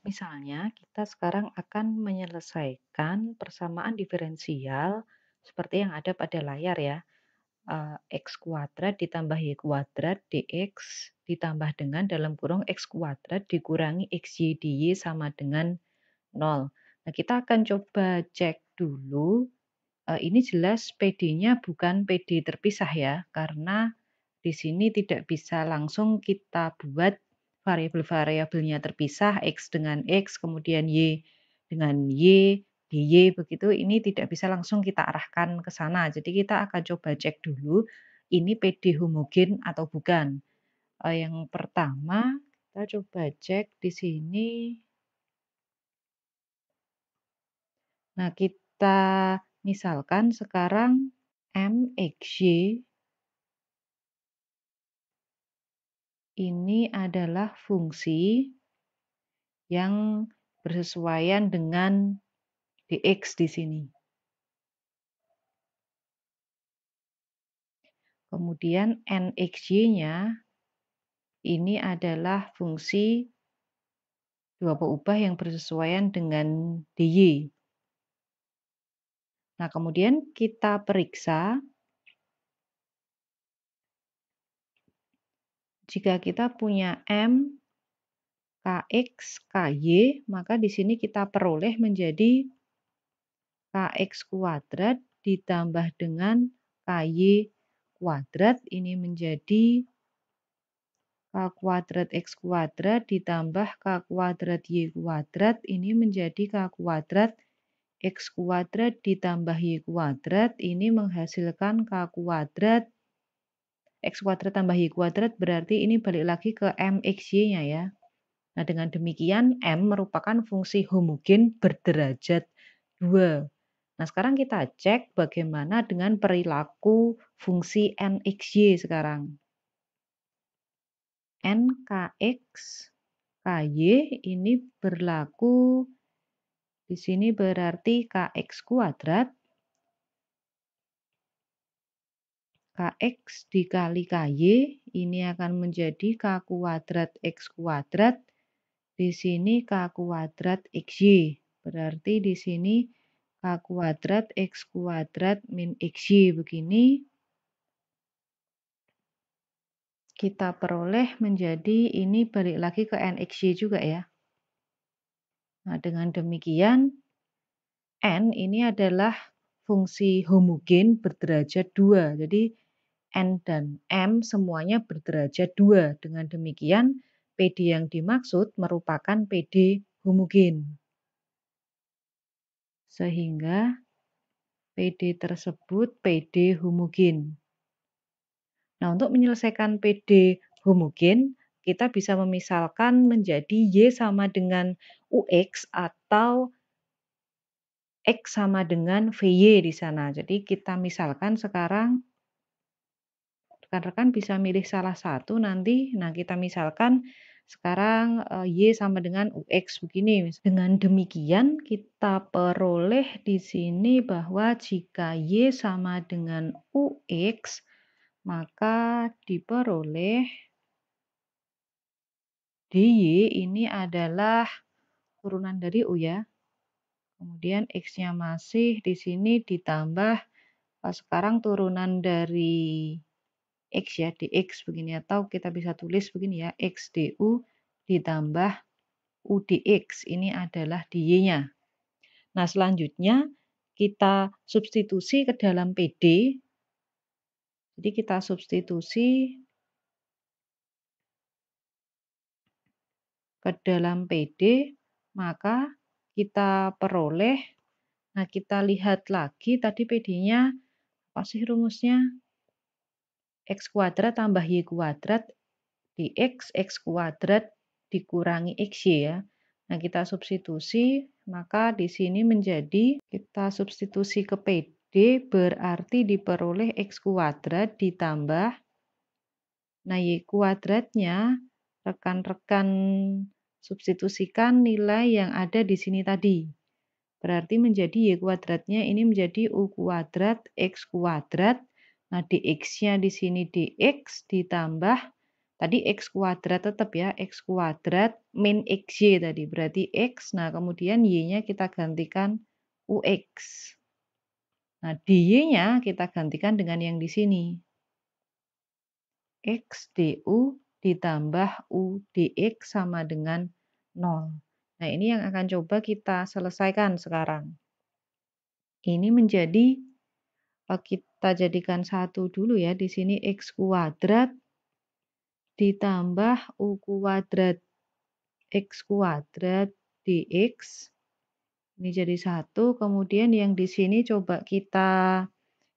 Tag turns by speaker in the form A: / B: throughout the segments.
A: Misalnya, kita sekarang akan menyelesaikan persamaan diferensial seperti yang ada pada layar ya. X kuadrat ditambah Y kuadrat dx ditambah dengan dalam kurung X kuadrat dikurangi XY dy sama dengan 0. Nah, kita akan coba cek dulu. Ini jelas PD-nya bukan PD terpisah ya, karena di sini tidak bisa langsung kita buat variabel-variabelnya terpisah, X dengan X, kemudian Y dengan Y, dy begitu, ini tidak bisa langsung kita arahkan ke sana. Jadi kita akan coba cek dulu, ini PD homogen atau bukan. Yang pertama, kita coba cek di sini. Nah, kita misalkan sekarang MXY ini adalah fungsi yang bersesuaian dengan dx di sini. Kemudian nxy-nya ini adalah fungsi dua peubah yang bersesuaian dengan dy. Nah, kemudian kita periksa jika kita punya M, Kx, Ky, maka di sini kita peroleh menjadi Kx kuadrat ditambah dengan Ky kuadrat, ini menjadi K kuadrat X kuadrat ditambah K kuadrat Y kuadrat, ini menjadi K kuadrat X kuadrat ditambah Y kuadrat, ini menghasilkan K kuadrat X kuadrat tambah Y kuadrat, berarti ini balik lagi ke MXY-nya ya. Nah, dengan demikian M merupakan fungsi homogen berderajat 2. Nah, sekarang kita cek bagaimana dengan perilaku fungsi NXY sekarang. NKX, KY ini berlaku di sini berarti KX kuadrat, KX dikali KY ini akan menjadi K kuadrat X kuadrat, di sini K kuadrat XY. Berarti di sini K kuadrat X kuadrat min XY begini. Kita peroleh menjadi ini balik lagi ke NXY juga ya. Nah, dengan demikian N ini adalah fungsi homogen berderajat 2. Jadi N dan M semuanya berderajat 2. Dengan demikian PD yang dimaksud merupakan PD homogen. Sehingga PD tersebut PD homogen. Nah, untuk menyelesaikan PD homogen, kita bisa memisalkan menjadi Y sama dengan UX atau X sama dengan VY di sana. Jadi kita misalkan sekarang rekan-rekan bisa milih salah satu nanti. Nah, kita misalkan sekarang Y sama dengan UX begini. Dengan demikian kita peroleh di sini bahwa jika Y sama dengan UX, maka diperoleh dy ini adalah turunan dari U ya. Kemudian X-nya masih di sini ditambah sekarang turunan dari X ya, dx begini, atau kita bisa tulis begini ya, X du ditambah U dx, ini adalah dy-nya. Nah, selanjutnya kita substitusi ke dalam PD. Jadi kita substitusi ke dalam PD, maka kita peroleh, nah kita lihat lagi tadi PD-nya, apa sih rumusnya? X kuadrat tambah Y kuadrat dx, X kuadrat dikurangi XY ya. Nah, kita substitusi, maka di sini menjadi, kita substitusi ke PD, berarti diperoleh X kuadrat ditambah, nah Y kuadratnya, rekan-rekan substitusikan nilai yang ada di sini tadi. Berarti menjadi Y kuadratnya ini menjadi U kuadrat X kuadrat. Nah, dx-nya di sini dx ditambah, Tadi X kuadrat tetap ya, X kuadrat min XY tadi, berarti X, nah kemudian Y-nya kita gantikan UX. Nah, dy-nya kita gantikan dengan yang di sini. X du ditambah U dx sama dengan 0. Nah, ini yang akan coba kita selesaikan sekarang. Ini menjadi kita jadikan satu dulu ya. Di sini X kuadrat ditambah U kuadrat X kuadrat dx. Ini jadi satu. Kemudian yang di sini coba kita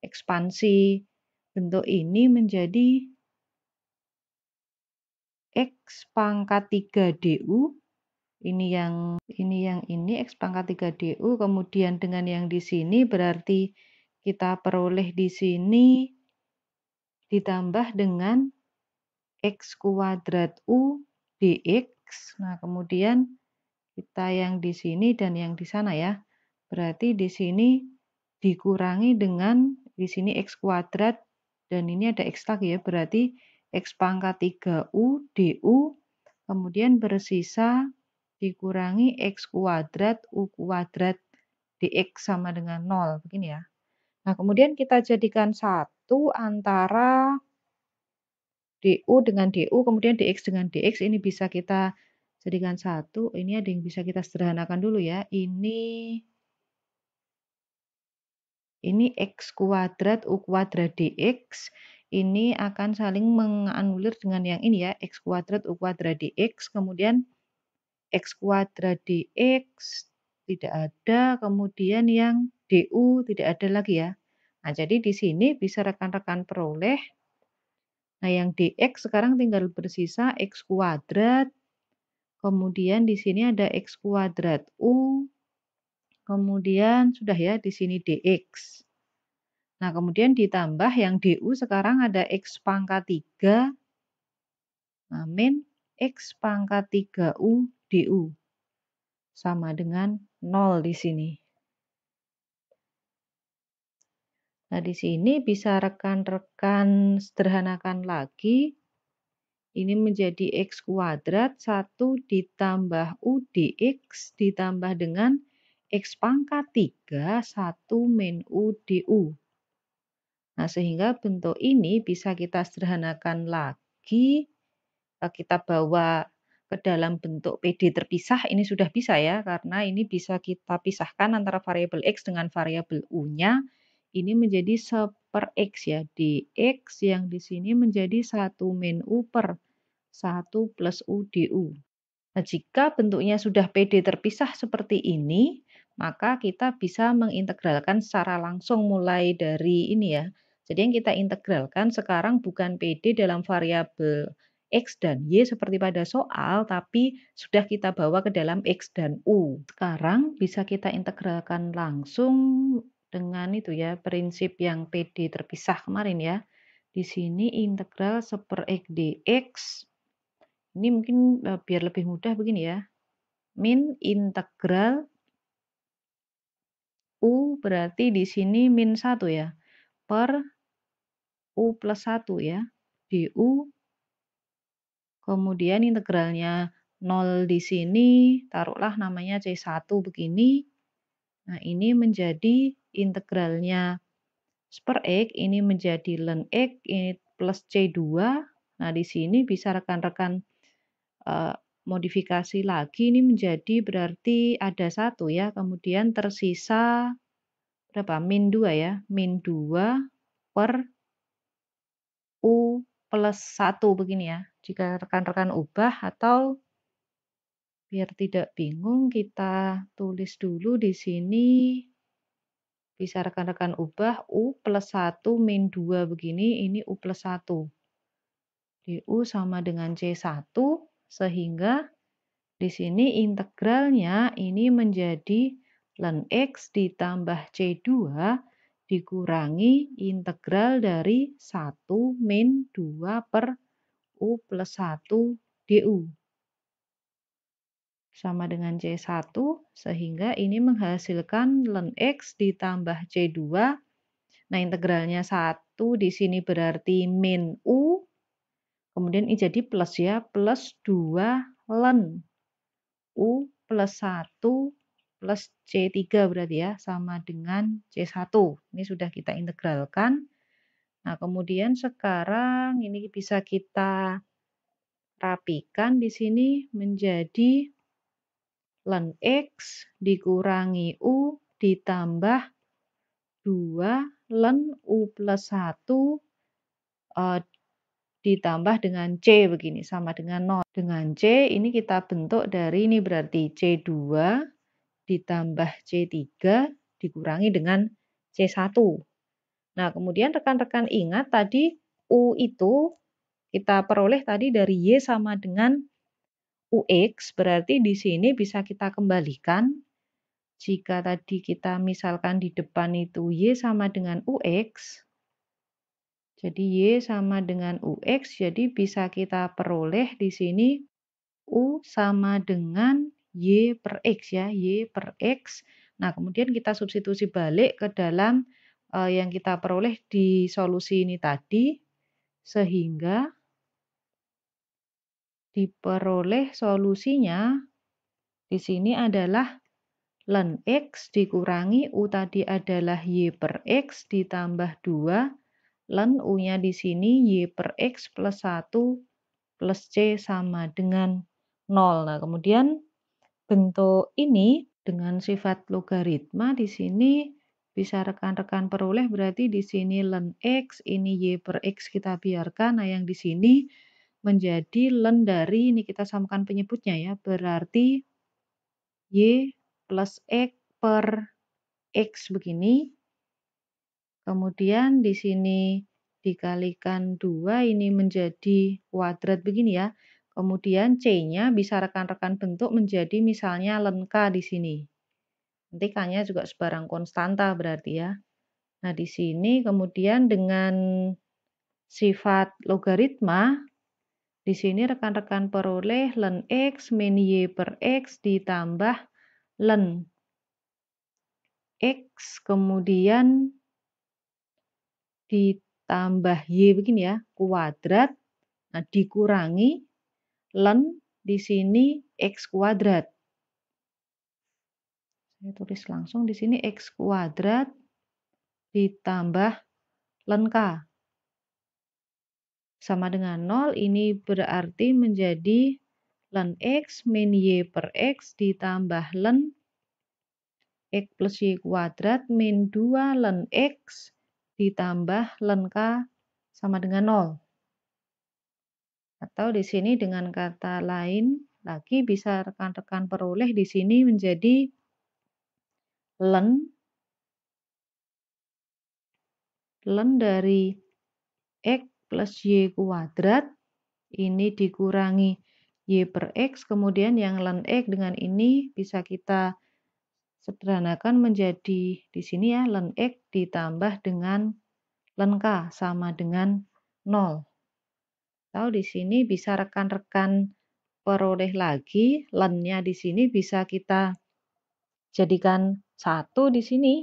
A: ekspansi bentuk ini menjadi X pangkat 3 du. Ini X pangkat 3 du. Kemudian dengan yang di sini berarti kita peroleh di sini ditambah dengan X kuadrat U dx. Nah, kemudian kita yang di sini dan yang di sana ya. Berarti di sini dikurangi dengan di sini X kuadrat dan ini ada X lagi ya. Berarti X pangkat 3U du. Kemudian bersisa dikurangi X kuadrat U kuadrat dx sama dengan 0. Begini ya. Nah, kemudian kita jadikan satu antara du dengan du, kemudian dx dengan dx ini bisa kita jadikan satu. Ini ada yang bisa kita sederhanakan dulu ya. Ini X kuadrat U kuadrat dx. Ini akan saling menganulir dengan yang ini ya. X kuadrat U kuadrat dx. Kemudian X kuadrat dx tidak ada. Kemudian yang du tidak ada lagi ya. Nah, jadi di sini bisa rekan-rekan peroleh. Nah, yang dx sekarang tinggal bersisa X kuadrat. Kemudian di sini ada X kuadrat U. Kemudian sudah ya di sini dx. Nah, kemudian ditambah yang du sekarang ada X pangkat 3 nah, min X pangkat 3U du. Sama dengan 0 di sini. Nah, di sini bisa rekan-rekan sederhanakan lagi. Ini menjadi X kuadrat 1 ditambah U dx ditambah dengan X pangkat 3 1 min U du. Nah, sehingga bentuk ini bisa kita sederhanakan lagi. Kita bawa ke dalam bentuk PD terpisah. Ini sudah bisa ya, karena ini bisa kita pisahkan antara variabel X dengan variabel U-nya. Ini menjadi 1/X ya. Dx yang di sini menjadi 1 min U per 1 plus U du. Nah, jika bentuknya sudah PD terpisah seperti ini, maka kita bisa mengintegralkan secara langsung mulai dari ini ya. Jadi yang kita integralkan sekarang bukan PD dalam variabel X dan Y seperti pada soal, tapi sudah kita bawa ke dalam X dan U. Sekarang bisa kita integralkan langsung dengan itu ya, prinsip yang PD terpisah kemarin ya. Di sini integral 1/X dx. Ini mungkin biar lebih mudah begini ya. Min integral U berarti di sini min 1 ya. Per U plus 1 ya. Du. Kemudian integralnya 0 di sini. Taruhlah namanya C1 begini. Nah, ini menjadi integralnya 1/X. Ini menjadi ln X. Ini plus C2. Nah, di sini bisa rekan-rekan modifikasi lagi, ini menjadi berarti ada 1 ya, kemudian tersisa berapa? Min 2 ya, min 2 per U plus 1 begini ya. Jika rekan-rekan ubah atau biar tidak bingung kita tulis dulu di sini. Bisa rekan-rekan ubah U plus 1 min 2 begini, ini U plus 1. Du sama dengan C1 sehingga di sini integralnya ini menjadi ln X ditambah C2 dikurangi integral dari 1 min 2 per U plus 1 du. Sama dengan C1 sehingga ini menghasilkan ln X ditambah C2. Nah, integralnya 1 di sini berarti min U. Kemudian ini jadi plus ya, plus 2 len U plus 1 plus C3 berarti ya, sama dengan C1. Ini sudah kita integralkan. Nah, kemudian sekarang ini bisa kita rapikan di sini menjadi len X dikurangi U ditambah 2 len U plus 1 ditambah dengan C begini, sama dengan 0. Dengan C ini kita bentuk dari ini berarti C2 ditambah C3 dikurangi dengan C1. Nah, kemudian rekan-rekan ingat tadi U itu kita peroleh tadi dari Y sama dengan UX, berarti di sini bisa kita kembalikan. Jika tadi kita misalkan di depan itu Y sama dengan UX, jadi Y sama dengan UX, jadi bisa kita peroleh di sini U sama dengan Y per X ya, Y per X. Nah, kemudian kita substitusi balik ke dalam yang kita peroleh di solusi ini tadi, sehingga diperoleh solusinya di sini adalah len X dikurangi U tadi adalah Y per X ditambah 2, len U-nya di sini Y per X plus 1 plus C sama dengan 0. Nah, kemudian bentuk ini dengan sifat logaritma di sini bisa rekan-rekan peroleh berarti di sini len X, ini Y per X kita biarkan. Nah, yang di sini menjadi len dari, ini kita samakan penyebutnya ya, berarti Y plus X per X begini. Kemudian di sini dikalikan 2, ini menjadi kuadrat begini ya. Kemudian C-nya bisa rekan-rekan bentuk menjadi misalnya len K di sini. Nanti K-nya juga sebarang konstanta berarti ya. Nah, di sini kemudian dengan sifat logaritma, di sini rekan-rekan peroleh len X min Y per X ditambah len X kemudian ditambah Y begini ya, kuadrat, nah dikurangi len di sini X kuadrat. Saya tulis langsung di sini X kuadrat ditambah len K. Sama dengan 0, ini berarti menjadi len X min Y per X ditambah len X plus Y kuadrat min 2 len X ditambah len K sama dengan 0. Atau di sini dengan kata lain lagi bisa rekan-rekan peroleh di sini menjadi len dari X plus Y kuadrat ini dikurangi Y per X, kemudian yang len X dengan ini bisa kita sederhanakan menjadi di sini ya len X ditambah dengan len K sama dengan 0. Atau di sini bisa rekan-rekan peroleh lagi len-nya di sini bisa kita jadikan 1 di sini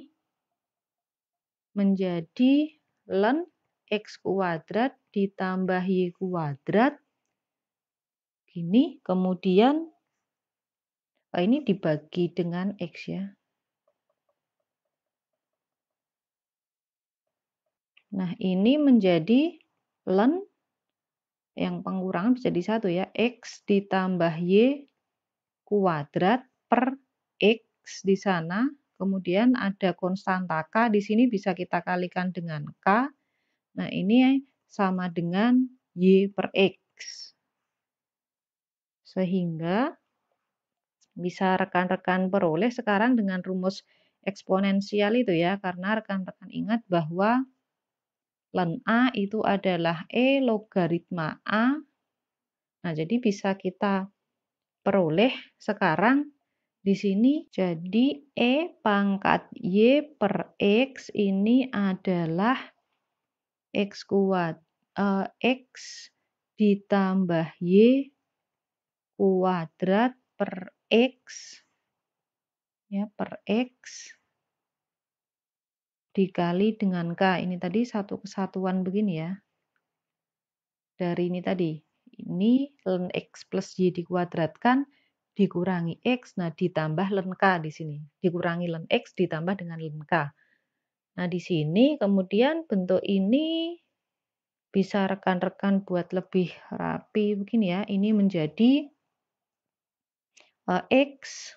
A: menjadi len X kuadrat ditambah Y kuadrat. Gini, kemudian ini dibagi dengan X ya. Nah, ini menjadi len yang pengurangan bisa jadi 1 ya, X ditambah Y kuadrat per X di sana. Kemudian ada konstanta K di sini bisa kita kalikan dengan K. Nah, ini sama dengan Y per X. Sehingga bisa rekan-rekan peroleh sekarang dengan rumus eksponensial itu ya, karena rekan-rekan ingat bahwa len A itu adalah E logaritma A. Nah, jadi bisa kita peroleh sekarang di sini jadi E pangkat Y per X ini adalah X ditambah Y kuadrat per X ya per X dikali dengan K. Ini tadi satu kesatuan begini ya. dari ini tadi. Ini ln X plus Y dikuadratkan dikurangi X, nah ditambah ln K di sini. Dikurangi ln X ditambah dengan ln K. Nah, di sini kemudian bentuk ini bisa rekan-rekan buat lebih rapi begini ya. Ini menjadi X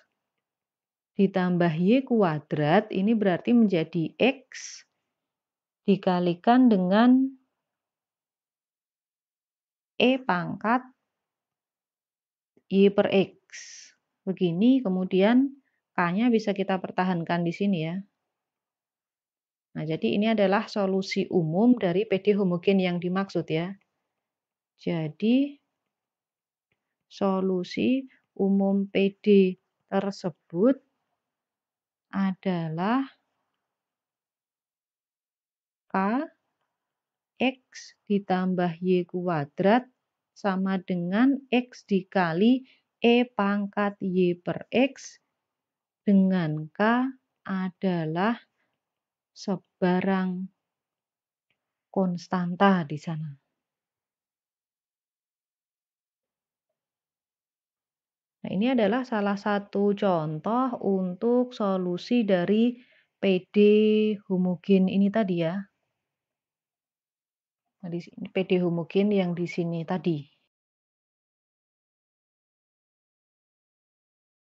A: ditambah Y kuadrat, ini berarti menjadi X dikalikan dengan E pangkat Y per X. Begini, kemudian K-nya bisa kita pertahankan di sini ya. Nah, jadi ini adalah solusi umum dari PD homogen yang dimaksud ya. Jadi, solusi umum PD tersebut adalah K X ditambah Y kuadrat sama dengan X dikali E pangkat Y per X dengan K adalah sebarang konstanta di sana. Nah, ini adalah salah satu contoh untuk solusi dari PD homogen ini tadi ya. Nah, PD homogen yang di sini tadi.